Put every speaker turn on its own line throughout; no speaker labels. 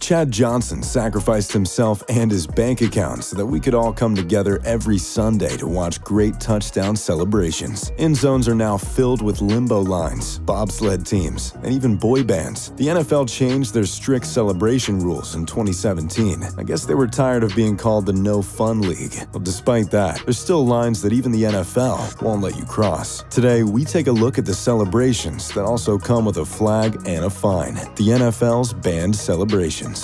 Chad Johnson sacrificed himself and his bank account so that we could all come together every Sunday to watch great touchdown celebrations. Endzones are now filled with limbo lines, bobsled teams, and even boy bands. The NFL changed their strict celebration rules in 2017. I guess they were tired of being called the No Fun League. Well, despite that, there's still lines that even the NFL won't let you cross. Today, we take a look at the celebrations that also come with a flag and a fine. The NFL's banned celebrations.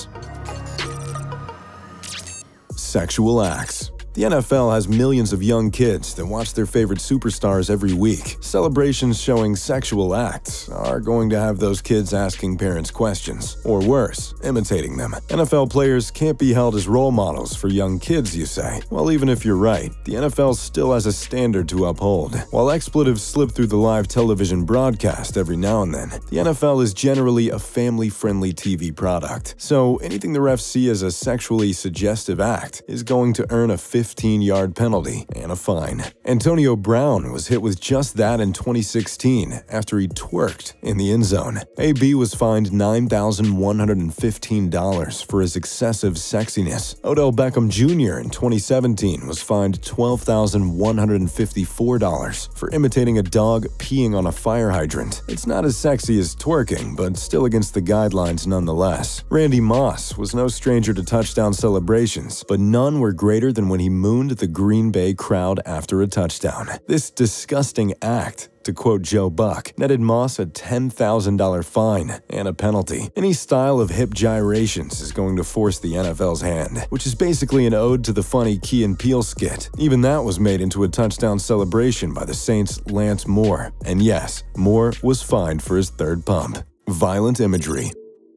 Sexual acts. The NFL has millions of young kids that watch their favorite superstars every week. Celebrations showing sexual acts are going to have those kids asking parents questions, or worse, imitating them. NFL players can't be held as role models for young kids, you say? Well, even if you're right, the NFL still has a standard to uphold. While expletives slip through the live television broadcast every now and then, the NFL is generally a family-friendly TV product. So anything the refs see as a sexually suggestive act is going to earn a 15-yard penalty and a fine. Antonio Brown was hit with just that in 2016 after he twerked in the end zone. AB was fined $9,115 for his excessive sexiness. Odell Beckham Jr. in 2017 was fined $12,154 for imitating a dog peeing on a fire hydrant. It's not as sexy as twerking, but still against the guidelines nonetheless. Randy Moss was no stranger to touchdown celebrations, but none were greater than when he mooned the Green Bay crowd after a touchdown. This disgusting act, to quote Joe Buck, netted Moss a $10,000 fine and a penalty. Any style of hip gyrations is going to force the NFL's hand, which is basically an ode to the funny Key and Peele skit. Even that was made into a touchdown celebration by the Saints' Lance Moore. And yes, Moore was fined for his third pump. Violent imagery.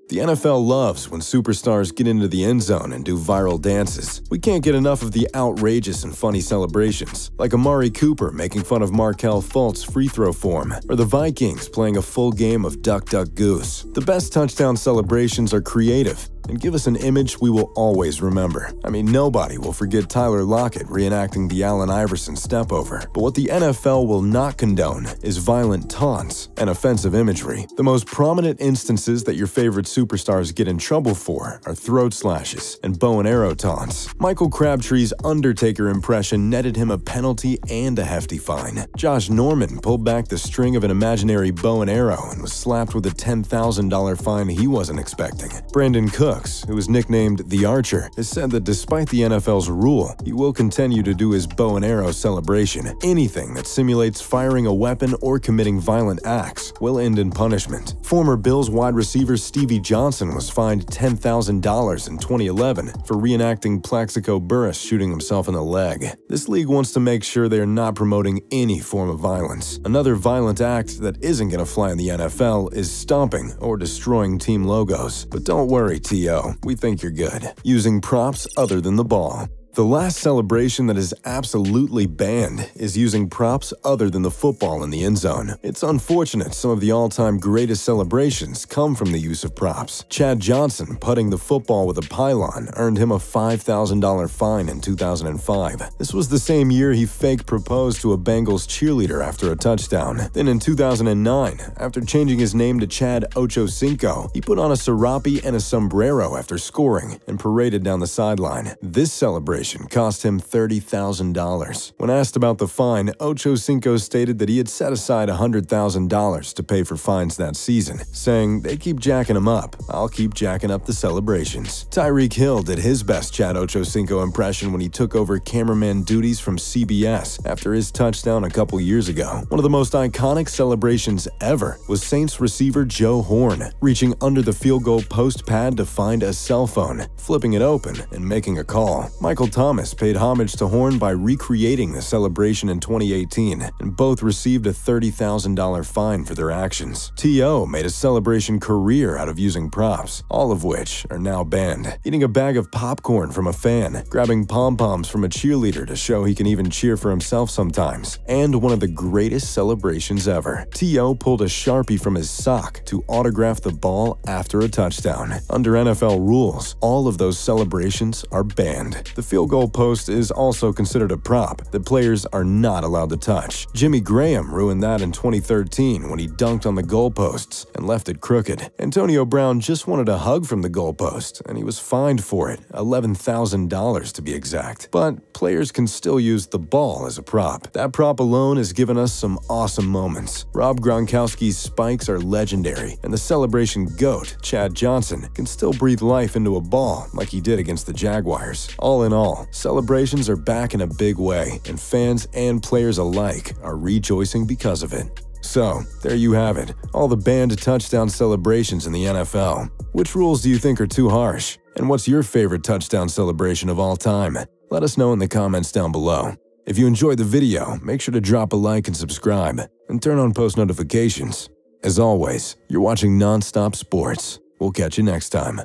The NFL loves when superstars get into the end zone and do viral dances. We can't get enough of the outrageous and funny celebrations, like Amari Cooper making fun of Markelle Fultz's free throw form, or the Vikings playing a full game of Duck Duck Goose. The best touchdown celebrations are creative and give us an image we will always remember. I mean, nobody will forget Tyler Lockett reenacting the Allen Iverson step-over. But what the NFL will not condone is violent taunts and offensive imagery. The most prominent instances that your favorite superstars get in trouble for are throat slashes and bow and arrow taunts. Michael Crabtree's Undertaker impression netted him a penalty and a hefty fine. Josh Norman pulled back the string of an imaginary bow and arrow and was slapped with a $10,000 fine he wasn't expecting. Brandon Cook, who is nicknamed The Archer, has said that despite the NFL's rule, he will continue to do his bow and arrow celebration. Anything that simulates firing a weapon or committing violent acts will end in punishment. Former Bills wide receiver Stevie Johnson was fined $10,000 in 2011 for reenacting Plaxico Burress shooting himself in the leg. This league wants to make sure they are not promoting any form of violence. Another violent act that isn't going to fly in the NFL is stomping or destroying team logos. But don't worry, T.O. We think you're good. Using props other than the ball. The last celebration that is absolutely banned is using props other than the football in the end zone. It's unfortunate some of the all-time greatest celebrations come from the use of props. Chad Johnson putting the football with a pylon earned him a $5,000 fine in 2005. This was the same year he fake proposed to a Bengals cheerleader after a touchdown. Then in 2009, after changing his name to Chad Ochocinco, he put on a serape and a sombrero after scoring and paraded down the sideline. This celebration cost him $30,000. When asked about the fine, Ochocinco stated that he had set aside $100,000 to pay for fines that season, saying, "They keep jacking him up. I'll keep jacking up the celebrations." Tyreek Hill did his best Chad Ochocinco impression when he took over cameraman duties from CBS after his touchdown a couple years ago. One of the most iconic celebrations ever was Saints receiver Joe Horn, reaching under the field goal post pad to find a cell phone, flipping it open, and making a call. Michael Thomas paid homage to Horn by recreating the celebration in 2018, and both received a $30,000 fine for their actions. T.O. made a celebration career out of using props, all of which are now banned. Eating a bag of popcorn from a fan, grabbing pom-poms from a cheerleader to show he can even cheer for himself sometimes, and one of the greatest celebrations ever. T.O. pulled a Sharpie from his sock to autograph the ball after a touchdown. Under NFL rules, all of those celebrations are banned. The field goal post is also considered a prop that players are not allowed to touch. Jimmy Graham ruined that in 2013 when he dunked on the goalposts and left it crooked. Antonio Brown just wanted a hug from the goalpost, and he was fined for it, $11,000 to be exact. But players can still use the ball as a prop. That prop alone has given us some awesome moments. Rob Gronkowski's spikes are legendary, and the celebration GOAT, Chad Johnson, can still breathe life into a ball like he did against the Jaguars. All in all, celebrations are back in a big way, and fans and players alike are rejoicing because of it. So, there you have it, all the banned touchdown celebrations in the NFL. Which rules do you think are too harsh? And what's your favorite touchdown celebration of all time? Let us know in the comments down below. If you enjoyed the video, make sure to drop a like and subscribe, and turn on post notifications. As always, you're watching Nonstop Sports. We'll catch you next time.